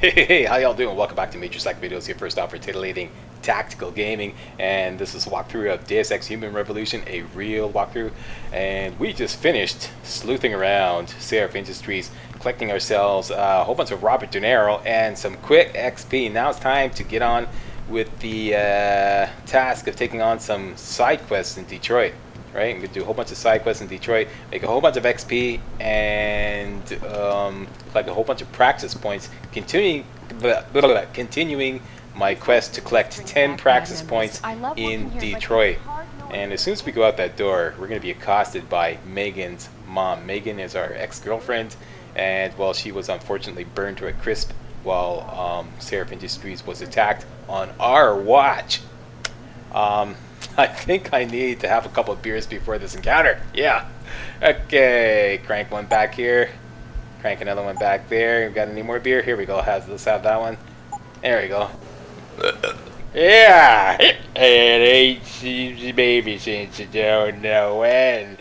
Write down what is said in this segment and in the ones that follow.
Hey, how y'all doing? Welcome back to MajorSlackVideos, here first off for titillating tactical gaming, and this is a walkthrough of Deus Ex Human Revolution, a real walkthrough, and we just finished sleuthing around Sarif Industries, collecting ourselves a whole bunch of Robert Dinero and some quick XP. Now it's time to get on with the task of taking on some side quests in Detroit. Right, I'm gonna do a whole bunch of side quests in Detroit, make a whole bunch of XP, and collect a whole bunch of practice points. Continuing my quest to collect 10 practice points in Detroit. And as soon as we go out that door, we're gonna be accosted by Megan's mom. Megan is our ex-girlfriend, and well, she was unfortunately burned to a crisp while Sarif Industries was attacked on our watch. I think I need to have a couple of beers before this encounter. Yeah. Okay. Crank one back here. Crank another one back there. Got any more beer? Here we go. Let's have that one. There we go. Yeah. It ain't seems baby since you don't know when.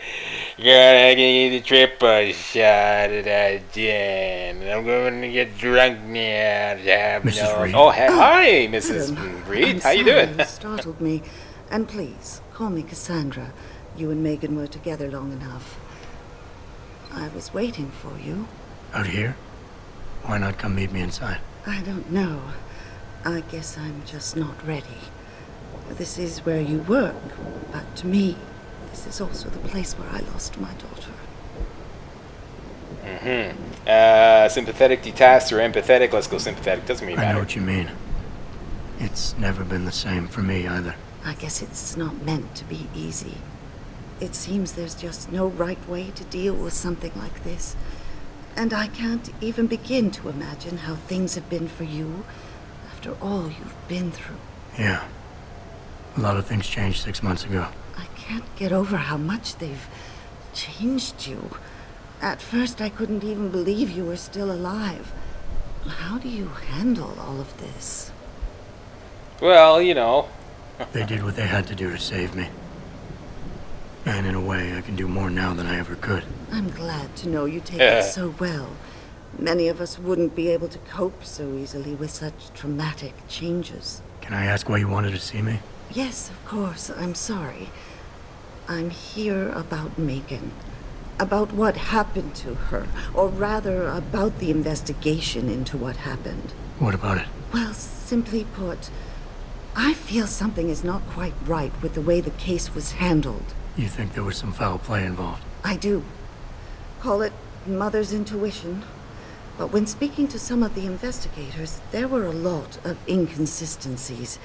Gonna get the triple shot of that gin. I'm going to get drunk now. Mrs. Reed. Oh, hi, Mrs. Reed. How you doing? You startled me. And please, call me Cassandra. You and Megan were together long enough. I was waiting for you. Out here? Why not come meet me inside? I don't know. I guess I'm just not ready. This is where you work, but to me, this is also the place where I lost my daughter. Sympathetic, detached, or empathetic? Let's go sympathetic. Doesn't really matter. I know what you mean. It's never been the same for me either. I guess it's not meant to be easy. It seems there's just no right way to deal with something like this. And I can't even begin to imagine how things have been for you after all you've been through. Yeah. A lot of things changed 6 months ago. I can't get over how much they've changed you. At first I couldn't even believe you were still alive. How do you handle all of this? Well, you know. They did what they had to do to save me. And in a way, I can do more now than I ever could. I'm glad to know you take it so well. Many of us wouldn't be able to cope so easily with such traumatic changes. Can I ask why you wanted to see me? Yes, of course. I'm sorry. I'm here about Megan. About what happened to her. Or rather, about the investigation into what happened. What about it? Well, simply put, I feel something is not quite right with the way the case was handled. You think there was some foul play involved? I do. Call it mother's intuition. But when speaking to some of the investigators, there were a lot of inconsistencies.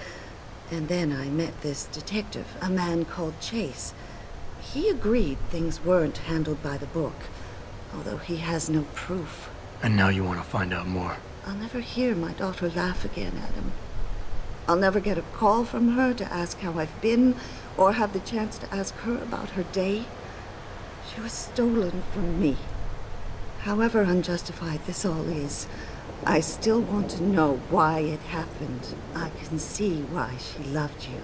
And then I met this detective, a man called Chase. He agreed things weren't handled by the book, although he has no proof. And now you want to find out more? I'll never hear my daughter laugh again, Adam. I'll never get a call from her to ask how I've been, or have the chance to ask her about her day. She was stolen from me. However unjustified this all is, I still want to know why it happened. I can see why she loved you.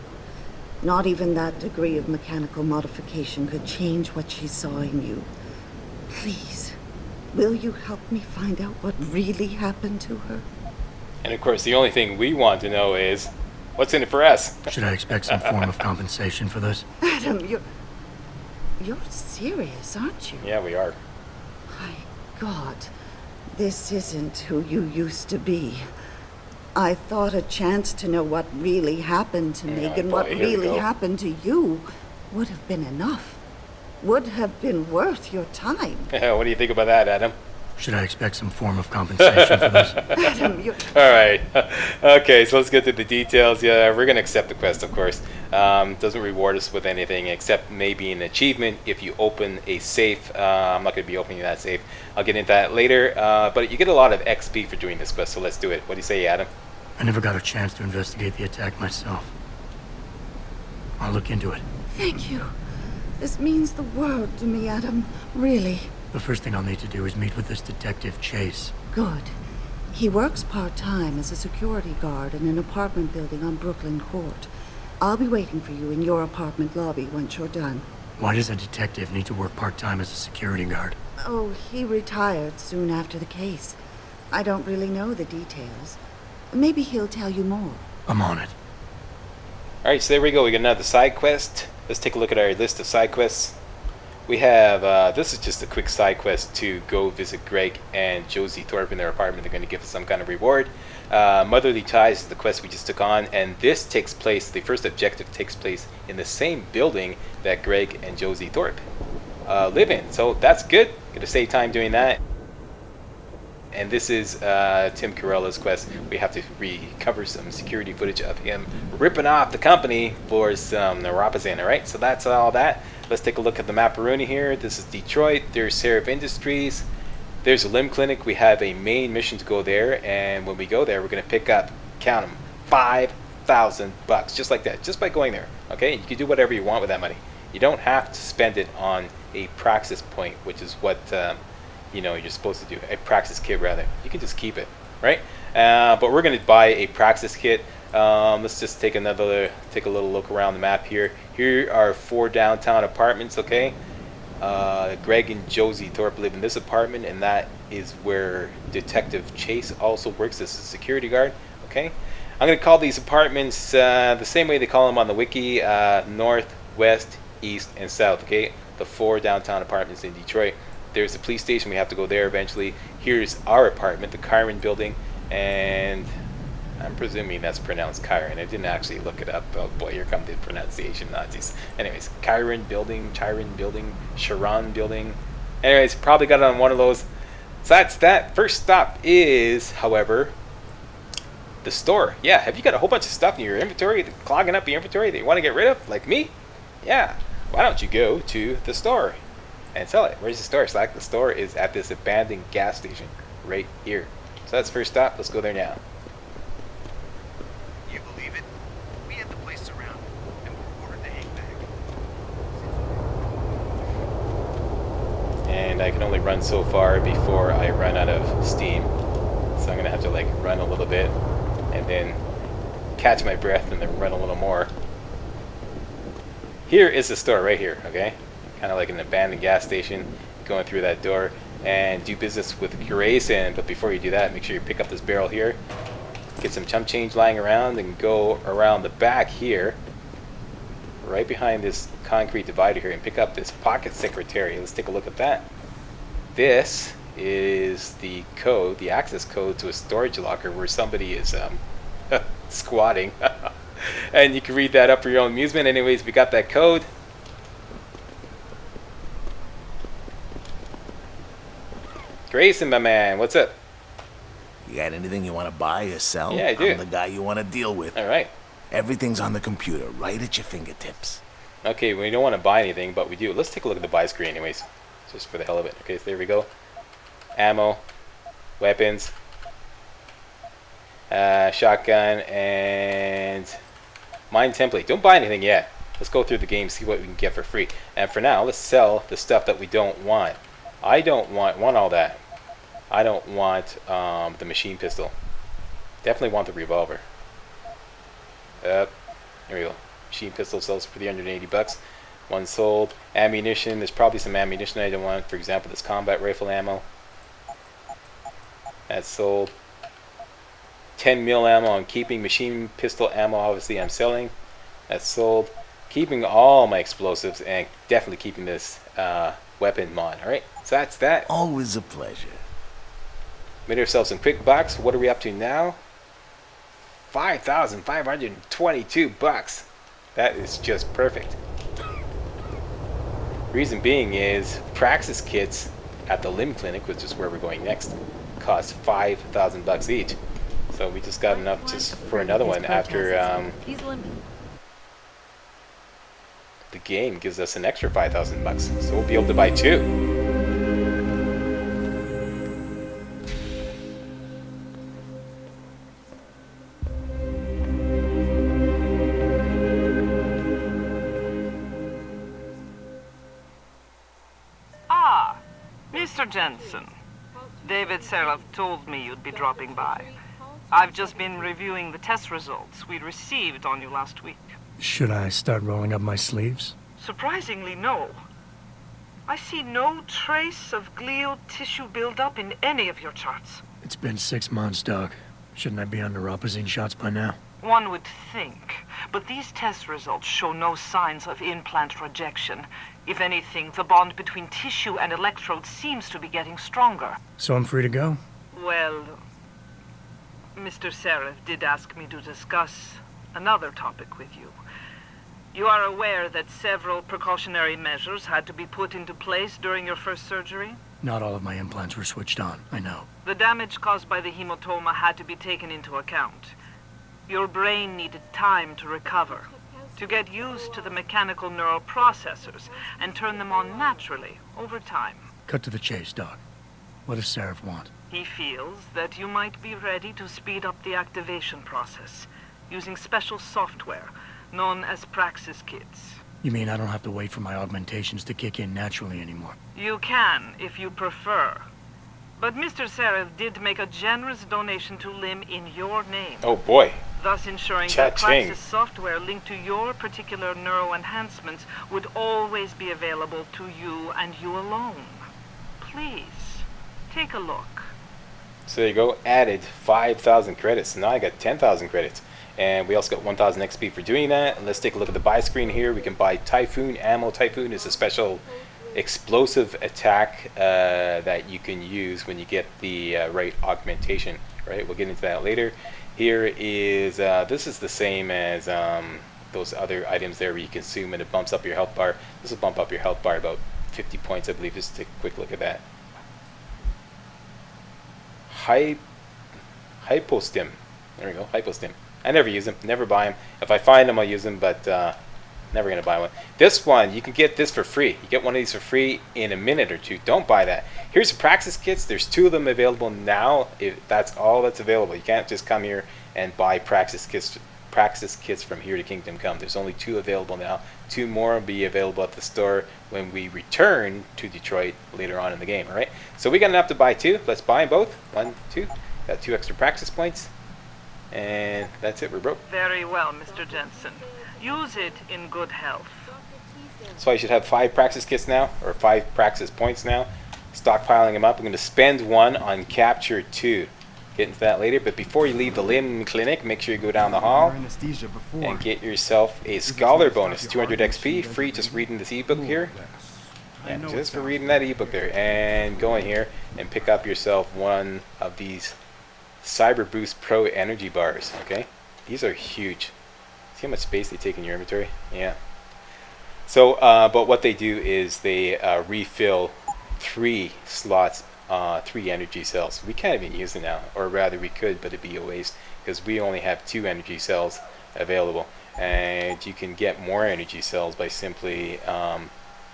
Not even that degree of mechanical modification could change what she saw in you. Please, will you help me find out what really happened to her? And of course, the only thing we want to know is, what's in it for us? Should I expect some form of compensation for this? Adam, you're serious, aren't you? Yeah, we are. My God, this isn't who you used to be. I thought a chance to know what really happened to Megan, what really happened to you, would have been enough. Would have been worth your time. What do you think about that, Adam? Should I expect some form of compensation for this? Adam, you're... All right. Okay, so let's get to the details. Yeah, we're going to accept the quest, of course. Doesn't reward us with anything except maybe an achievement if you open a safe. I'm not going to be opening that safe. I'll get into that later. But you get a lot of XP for doing this quest, so let's do it. What do you say, Adam? I never got a chance to investigate the attack myself. I'll look into it. Thank you. This means the world to me, Adam. Really. The first thing I'll need to do is meet with this detective, Chase. Good. He works part-time as a security guard in an apartment building on Brooklyn Court. I'll be waiting for you in your apartment lobby once you're done. Why does a detective need to work part-time as a security guard? Oh, he retired soon after the case. I don't really know the details. Maybe he'll tell you more. I'm on it. Alright, so there we go. We got another side quest. Let's take a look at our list of side quests. We have, this is just a quick side quest to go visit Greg and Josie Thorpe in their apartment. They're going to give us some kind of reward. Motherly Ties is the quest we just took on, and this takes place, the first objective takes place in the same building that Greg and Josie Thorpe live in. So that's good. Going to save time doing that. And this is Tim Carella's quest. We have to recover some security footage of him ripping off the company for some Naropazin. Alright, so that's all that. Let's take a look at the maparoni here. This is Detroit. There's Sarif Industries. There's a limb clinic. We have a main mission to go there, and when we go there, we're going to pick up, count them, $5,000, just like that, just by going there. Okay, you can do whatever you want with that money. You don't have to spend it on a praxis point, which is what you know you're supposed to do. A praxis kit, rather. You can just keep it, right? But we're going to buy a praxis kit. Let's just take a little look around the map here. Here are 4 downtown apartments. Okay, Greg and Josie Thorpe live in this apartment, and that is where Detective Chase also works as a security guard. Okay, I'm going to call these apartments the same way they call them on the wiki: north, west, east, and south. Okay, the 4 downtown apartments in Detroit. There's the police station. We have to go there eventually. Here's our apartment, the Kyron building, and I'm presuming that's pronounced Kyron. I didn't actually look it up. Oh boy, here come the pronunciation Nazis. Anyways, Kyron building, Sharon building. Anyways, probably got it on one of those. So that's that. First stop is, however, the store. Yeah, have you got a whole bunch of stuff in your inventory, clogging up your inventory that you want to get rid of, like me? Yeah. Why don't you go to the store and sell it? Where's the store, Slack? The store is at this abandoned gas station right here. So that's first stop. Let's go there now. You believe it? We had the place surrounded, and we ordered the hang back. And I can only run so far before I run out of steam. So I'm gonna have to like run a little bit and then catch my breath and then run a little more. Here is the store right here, okay? Kind of like an abandoned gas station. Going through that door and do business with Grayson. But before you do that, make sure you pick up this barrel here. Get some chump change lying around and go around the back here, right behind this concrete divider here, and pick up this pocket secretary. Let's take a look at that. This is the code, the access code to a storage locker where somebody is squatting. And you can read that up for your own amusement. Anyways, we got that code. Grayson, my man, what's up? You got anything you want to buy or sell? Yeah, I do. I'm the guy you want to deal with. All right. Everything's on the computer, right at your fingertips. Okay, we don't want to buy anything, but we do. Let's take a look at the buy screen anyways, just for the hell of it. Okay, so there we go. Ammo, weapons, shotgun, and mine template. Don't buy anything yet. Let's go through the game, see what we can get for free. And for now, let's sell the stuff that we don't want. I don't want all that. I don't want the machine pistol. Definitely want the revolver. There we go. Machine pistol sells for $380. One sold. Ammunition. There's probably some ammunition I don't want. For example, this combat rifle ammo. That's sold. 10 mil ammo I'm keeping. Machine pistol ammo obviously I'm selling. That's sold. Keeping all my explosives and definitely keeping this weapon mod. Alright, so that's that. Always a pleasure. Made ourselves some quick bucks. What are we up to now? $5,522. That is just perfect. Reason being is Praxis kits at the limb clinic, which is where we're going next, cost $5,000 each. So we just got enough just for another one after the game gives us an extra $5,000. So we'll be able to buy 2. Mr. Jensen, David Sarif told me you'd be dropping by. I've just been reviewing the test results we received on you last week. Should I start rolling up my sleeves? Surprisingly, no. I see no trace of glial tissue buildup in any of your charts. It's been 6 months, Doc. Shouldn't I be under opposite shots by now? One would think, but these test results show no signs of implant rejection. If anything, the bond between tissue and electrode seems to be getting stronger. So I'm free to go? Well, Mr. Sarif did ask me to discuss another topic with you. You are aware that several precautionary measures had to be put into place during your first surgery? Not all of my implants were switched on, I know. The damage caused by the hematoma had to be taken into account. Your brain needed time to recover, to get used to the mechanical neural processors and turn them on naturally over time. Cut to the chase, Doc. What does Sarif want? He feels that you might be ready to speed up the activation process using special software known as Praxis Kits. You mean I don't have to wait for my augmentations to kick in naturally anymore? You can, if you prefer. But Mr. Sarif did make a generous donation to LIM in your name, Oh boy. thus ensuring that Cha-ching. Praxis software linked to your particular neuro enhancements would always be available to you and you alone. Please, take a look. So there you go. Added 5,000 credits. Now I got 10,000 credits. And we also got 1,000 XP for doing that. And let's take a look at the buy screen here. We can buy Typhoon ammo. Typhoon is a special explosive attack that you can use when you get the right augmentation. Right? We'll get into that later. Here is this is the same as those other items there where you consume and it bumps up your health bar. This will bump up your health bar about 50 points, I believe. Just take a quick look at that. Hypostim. There we go. Hypostim. I never use them. Never buy them. If I find them, I'll use them, but never going to buy one. This one, you can get this for free. You get one of these for free in a minute or two. Don't buy that. Here's the Praxis Kits. There's 2 of them available now. If that's all that's available. You can't just come here and buy Praxis Kits from here to Kingdom Come. There's only 2 available now. 2 more will be available at the store when we return to Detroit later on in the game. All right. So we got enough to buy 2. Let's buy them both. 1, 2. Got 2 extra Praxis points. And that's it. We're broke. Very well, Mr. Jensen. Use it in good health. So I should have 5 Praxis Kits now, or 5 Praxis points now. Stockpiling them up. I'm going to spend 1 on Capture 2. Get into that later. But before you leave the limb clinic, make sure you go down the hall and get yourself a scholar bonus. 200 XP, free just reading this ebook here. Yeah, just for reading that ebook there. And go in here and pick up yourself one of these Cyber Boost Pro energy bars. Okay, these are huge. See how much space they take in your inventory? Yeah. So, but what they do is they refill 3 slots, 3 energy cells. We can't even use it now, or rather we could, but it'd be a waste because we only have 2 energy cells available. And you can get more energy cells by simply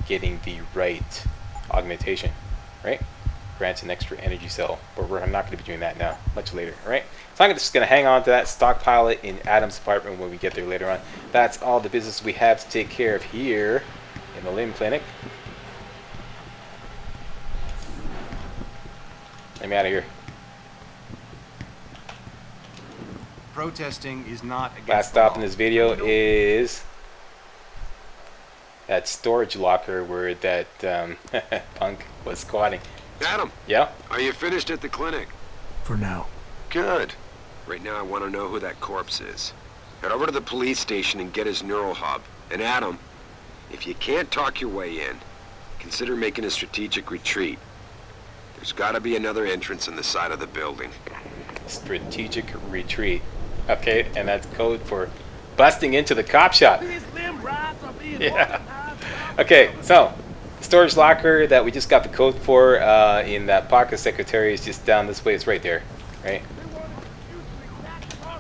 getting the right augmentation, right? Grants an extra energy cell, but we're not going to be doing that now, much later. All right, so I'm just going to hang on to that, stockpile it in Adam's apartment when we get there later on. That's all the business we have to take care of here in the limb clinic. Let me out of here. Protesting is not against Last the stop law. in this video is that storage locker where that punk was squatting. Adam, Yeah. are you finished at the clinic? For now. Good. Right now I want to know who that corpse is. Head over to the police station and get his neural hub. And Adam, if you can't talk your way in, consider making a strategic retreat. There's got to be another entrance in the side of the building. Strategic retreat. Okay, and that's code for busting into the cop shop. Yeah. Okay, so storage locker that we just got the code for in that pocket secretary is just down this way. It's right there, right?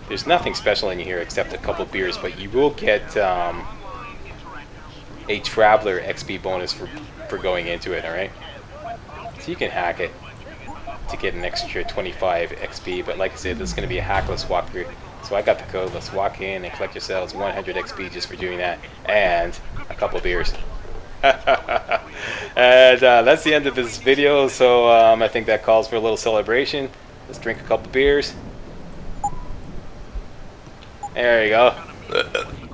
There's nothing special in here except a couple beers, but you will get a traveler XP bonus for going into it. All right, so you can hack it to get an extra 25 XP, but like I said, this is going to be a hackless walkthrough. So I got the code. Let's walk in and collect yourselves 100 XP just for doing that, and a couple beers. And that's the end of this video, so I think that calls for a little celebration. Let's drink a couple beers. There you go.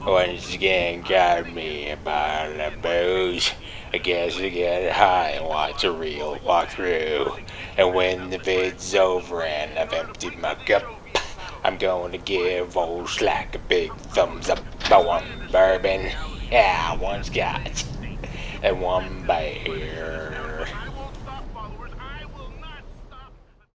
Once again, got me a bottle of booze. I guess you get high and watch a real walkthrough. And when the vid's over and I've emptied my cup, I'm going to give old Slack a big thumbs up. I want bourbon, yeah, one scotch, and one beer.